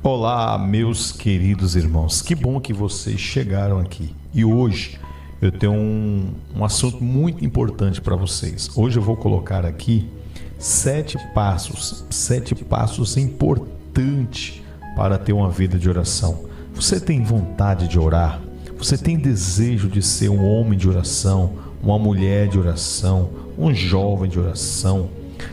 Olá, meus queridos irmãos, que bom que vocês chegaram aqui. E hoje eu tenho um assunto muito importante para vocês. Hoje eu vou colocar aqui 7 passos importantes para ter uma vida de oração. Você tem vontade de orar? Você tem desejo de ser um homem de oração, uma mulher de oração, um jovem de oração?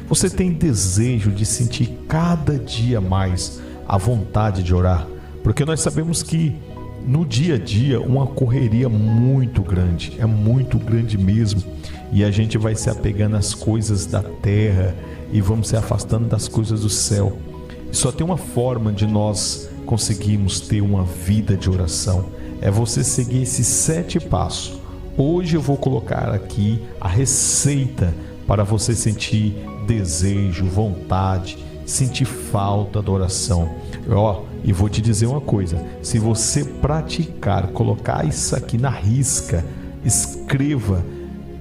Você tem desejo de sentir cada dia mais a vontade de orar? Porque nós sabemos que no dia a dia uma correria muito grande, é muito grande mesmo, e a gente vai se apegando às coisas da terra e vamos se afastando das coisas do céu. E só tem uma forma de nós conseguirmos ter uma vida de oração, é você seguir esses 7 passos. Hoje eu vou colocar aqui a receita para você sentir desejo, vontade, sentir falta da oração. E vou te dizer uma coisa: se você praticar, colocar isso aqui na risca, escreva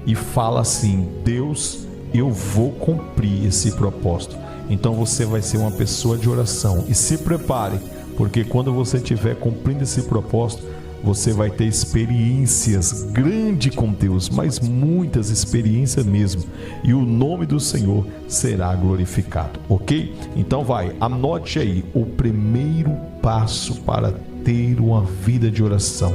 e fala assim: Deus, eu vou cumprir esse propósito. Então você vai ser uma pessoa de oração. E se prepare, porque quando você estiver cumprindo esse propósito, você vai ter experiências grandes com Deus, mas muitas experiências mesmo, e o nome do Senhor será glorificado, ok? Então anote aí o primeiro passo para ter uma vida de oração.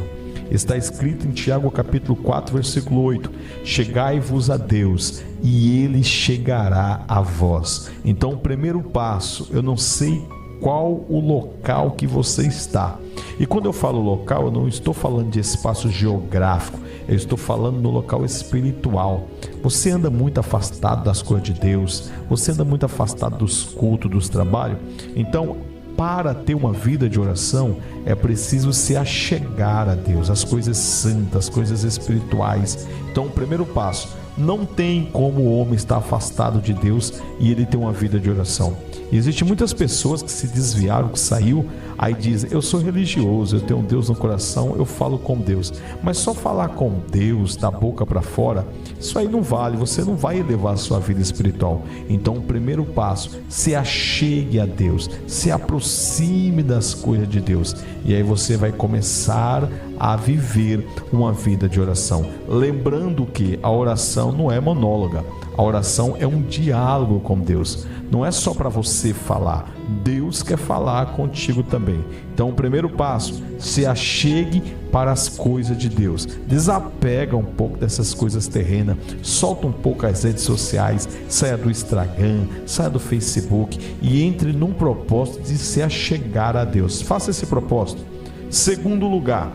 Está escrito em Tiago capítulo 4, versículo 8: chegai-vos a Deus e Ele chegará a vós. Então o primeiro passo, eu não sei qual o local que você está. E quando eu falo local, eu não estou falando de espaço geográfico, eu estou falando no local espiritual. Você anda muito afastado das coisas de Deus, você anda muito afastado dos cultos, dos trabalhos. Então, para ter uma vida de oração, é preciso se achegar a Deus, as coisas santas, as coisas espirituais. Então, o primeiro passo: não tem como o homem estar afastado de Deus e ele ter uma vida de oração. Existem muitas pessoas que se desviaram, que saiu, aí dizem: eu sou religioso, eu tenho um Deus no coração, eu falo com Deus. Mas só falar com Deus da boca para fora, isso aí não vale, você não vai elevar a sua vida espiritual. Então o primeiro passo: se achegue a Deus, se aproxime das coisas de Deus, e aí você vai começar a viver uma vida de oração. Lembrando que a oração não é monóloga, a oração é um diálogo com Deus. Não é só para você falar, Deus quer falar contigo também. Então o primeiro passo: se achegue para as coisas de Deus. Desapega um pouco dessas coisas terrenas, solta um pouco as redes sociais, saia do Instagram, saia do Facebook e entre num propósito de se achegar a Deus. Faça esse propósito. Segundo lugar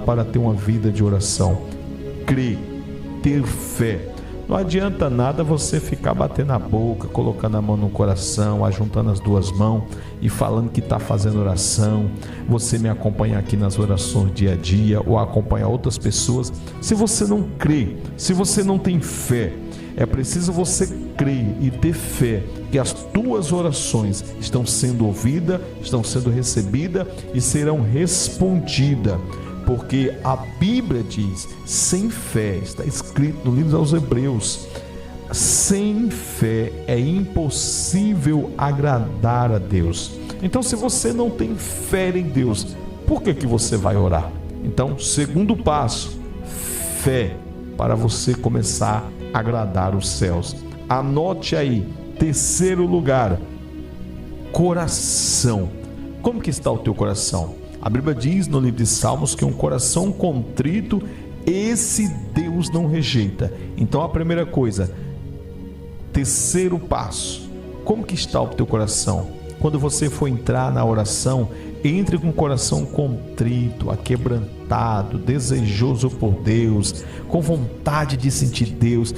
para ter uma vida de oração: crer, ter fé. Não adianta nada você ficar batendo a boca, colocando a mão no coração, ajuntando as duas mãos e falando que está fazendo oração. Você me acompanha aqui nas orações dia a dia ou acompanha outras pessoas. Se você não crê, se você não tem fé, é preciso você crer e ter fé que as tuas orações estão sendo ouvidas, estão sendo recebidas e serão respondidas. Porque a Bíblia diz: sem fé, está escrito no livro aos Hebreus, sem fé é impossível agradar a Deus. Então, se você não tem fé em Deus, por que você vai orar? Então, segundo passo: fé, para você começar a agradar os céus. Anote aí. Terceiro lugar: coração. Como que está o teu coração? A Bíblia diz no livro de Salmos que um coração contrito, esse Deus não rejeita. Então a primeira coisa, terceiro passo: como que está o teu coração? Quando você for entrar na oração, entre com o coração contrito, aquebrantado, desejoso por Deus, com vontade de sentir Deus.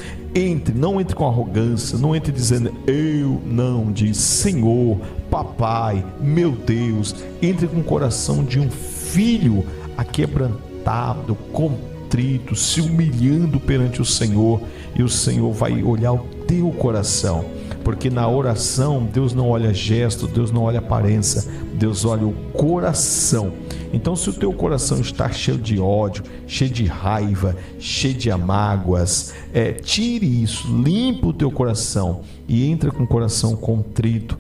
Não entre com arrogância, não entre dizendo eu, não, diz Senhor, papai, meu Deus. Entre com o coração de um filho aquebrantado, contrito, se humilhando perante o Senhor, e o Senhor vai olhar o teu coração. Porque na oração Deus não olha gesto, Deus não olha aparência, Deus olha o coração. Então, se o teu coração está cheio de ódio, cheio de raiva, cheio de mágoas, tire isso, limpa o teu coração e entra com o coração contrito,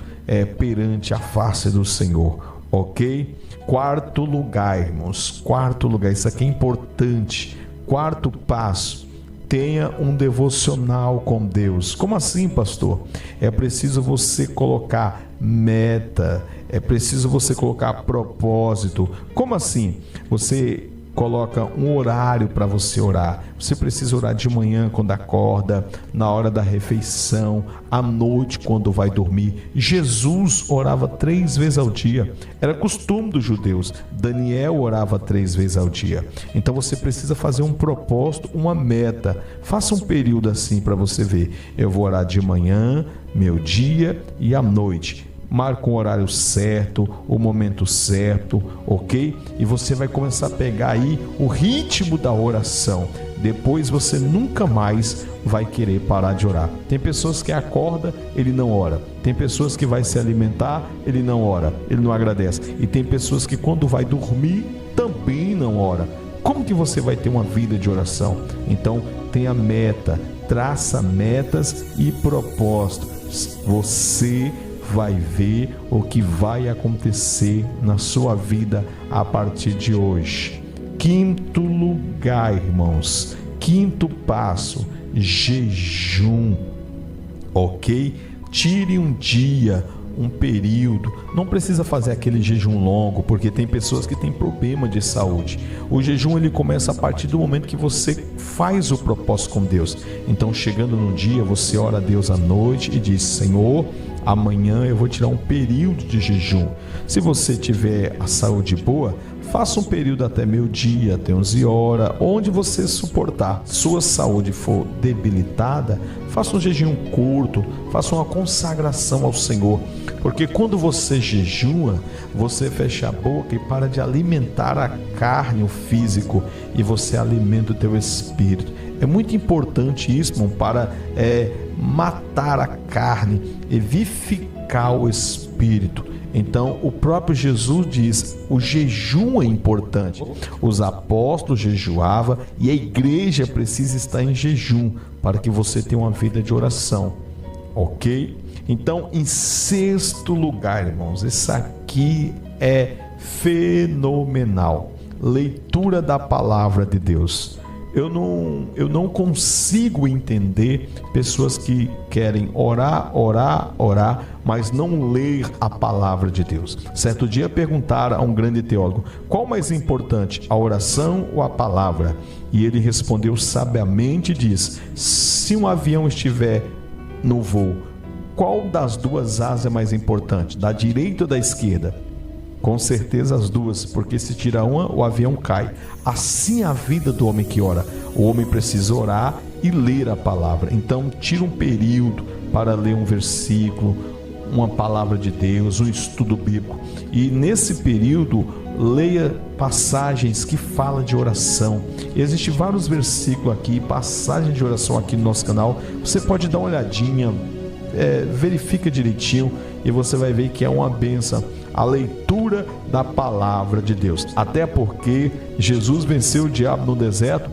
perante a face do Senhor, ok? Quarto lugar, irmãos, quarto lugar, isso aqui é importante. Quarto passo: tenha um devocional com Deus. Como assim, pastor? É preciso você colocar meta, é preciso você colocar propósito. Como assim? Você coloca um horário para você orar. Você precisa orar de manhã quando acorda, na hora da refeição, à noite quando vai dormir. Jesus orava 3 vezes ao dia. Era costume dos judeus. Daniel orava 3 vezes ao dia. Então você precisa fazer um propósito, uma meta. Faça um período assim para você ver. Eu vou orar de manhã, meio-dia e à noite. Marca um horário certo, o momento certo, ok? E você vai começar a pegar aí o ritmo da oração. Depois você nunca mais vai querer parar de orar. Tem pessoas que acorda, ele não ora. Tem pessoas que vai se alimentar, ele não ora, ele não agradece. E tem pessoas que quando vai dormir, também não ora. Como que você vai ter uma vida de oração? Então, tenha meta, traça metas e propósitos. Você vai ver o que vai acontecer na sua vida a partir de hoje. Quinto lugar, irmãos, quinto passo: jejum, ok? Tire um dia, um período. Não precisa fazer aquele jejum longo, porque tem pessoas que têm problema de saúde. O jejum ele começa a partir do momento que você faz o propósito com Deus. Então, chegando no dia, você ora a Deus à noite e diz: Senhor, amanhã eu vou tirar um período de jejum. Se você tiver a saúde boa, faça um período até meio-dia, até 11 horas, onde você suportar. Sua saúde for debilitada, faça um jejum curto, faça uma consagração ao Senhor. Porque quando você jejua, você fecha a boca e para de alimentar a carne, o físico, e você alimenta o teu espírito. É muito importante isso, irmão, para matar a carne e vivificar o espírito. Então, o próprio Jesus diz: o jejum é importante. Os apóstolos jejuavam e a igreja precisa estar em jejum para que você tenha uma vida de oração, ok? Então, em sexto lugar, irmãos, isso aqui é fenomenal: leitura da palavra de Deus. Eu não consigo entender pessoas que querem orar, mas não ler a palavra de Deus. Certo dia perguntaram a um grande teólogo: qual mais importante, a oração ou a palavra? E ele respondeu sabiamente e diz: se um avião estiver no voo, qual das duas asas é mais importante, da direita ou da esquerda? Com certeza as duas, porque se tira uma, o avião cai. Assim é a vida do homem que ora. O homem precisa orar e ler a palavra. Então, tira um período para ler um versículo, uma palavra de Deus, um estudo bíblico. E nesse período, leia passagens que falam de oração. Existem vários versículos aqui, passagens de oração aqui no nosso canal. Você pode dar uma olhadinha, verifica direitinho e você vai ver que é uma bênção a leitura da palavra de Deus. Até porque Jesus venceu o diabo no deserto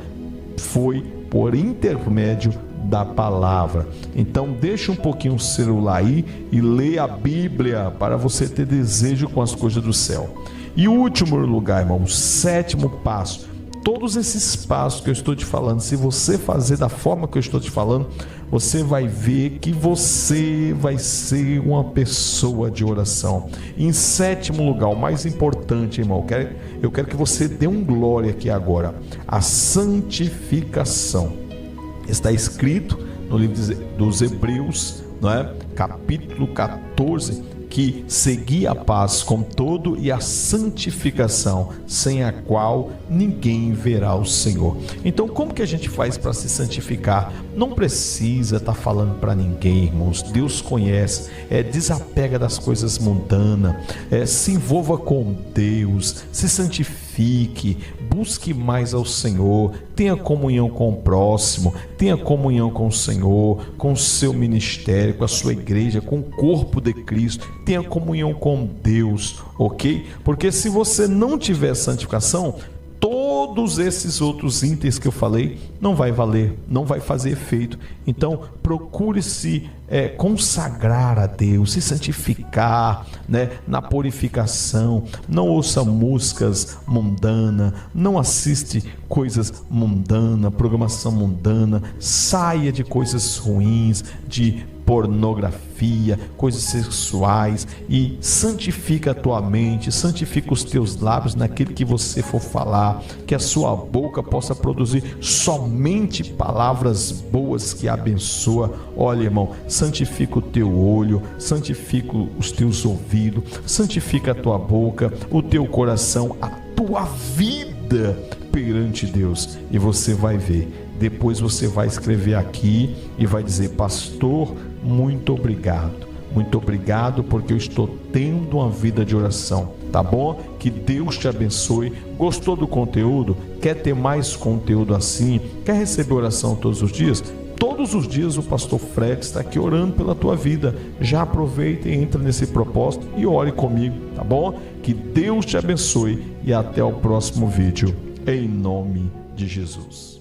foi por intermédio da palavra. Então deixa um pouquinho o celular aí e lê a Bíblia para você ter desejo com as coisas do céu. E o último lugar, irmão, o sétimo passo. Todos esses passos que eu estou te falando, se você fazer da forma que eu estou te falando, você vai ver que você vai ser uma pessoa de oração. Em sétimo lugar, o mais importante, irmão, eu quero que você dê um glória aqui agora: a santificação. Está escrito no livro dos Hebreus, não é? Capítulo 14, que segui a paz com todo e a santificação, sem a qual ninguém verá o Senhor. Então, como que a gente faz para se santificar? Não precisa estar falando para ninguém, irmãos. Deus conhece. Desapega das coisas mundanas, se envolva com Deus, se santifique, busque mais ao Senhor, tenha comunhão com o próximo, tenha comunhão com o Senhor, com o seu ministério, com a sua igreja, com o corpo de Cristo, tenha comunhão com Deus, ok? Porque se você não tiver santificação, todos esses outros itens que eu falei não vai valer, não vai fazer efeito. Então procure se consagrar a Deus, se santificar, né, na purificação. Não ouça músicas mundanas, não assiste coisas mundanas, programação mundana. Saia de coisas ruins, de pornografia, coisas sexuais, e santifica a tua mente, santifica os teus lábios naquilo que você for falar, que a sua boca possa produzir somente palavras boas que abençoam. Olha, irmão, santifica o teu olho, santifica os teus ouvidos, santifica a tua boca, o teu coração, a tua vida perante Deus, e você vai ver. Depois você vai escrever aqui e vai dizer: pastor, muito obrigado. Muito obrigado porque eu estou tendo uma vida de oração. Tá bom? Que Deus te abençoe. Gostou do conteúdo? Quer ter mais conteúdo assim? Quer receber oração todos os dias? Todos os dias o pastor Fred está aqui orando pela tua vida. Já aproveita e entra nesse propósito e ore comigo, tá bom? Que Deus te abençoe e até o próximo vídeo. Em nome de Jesus.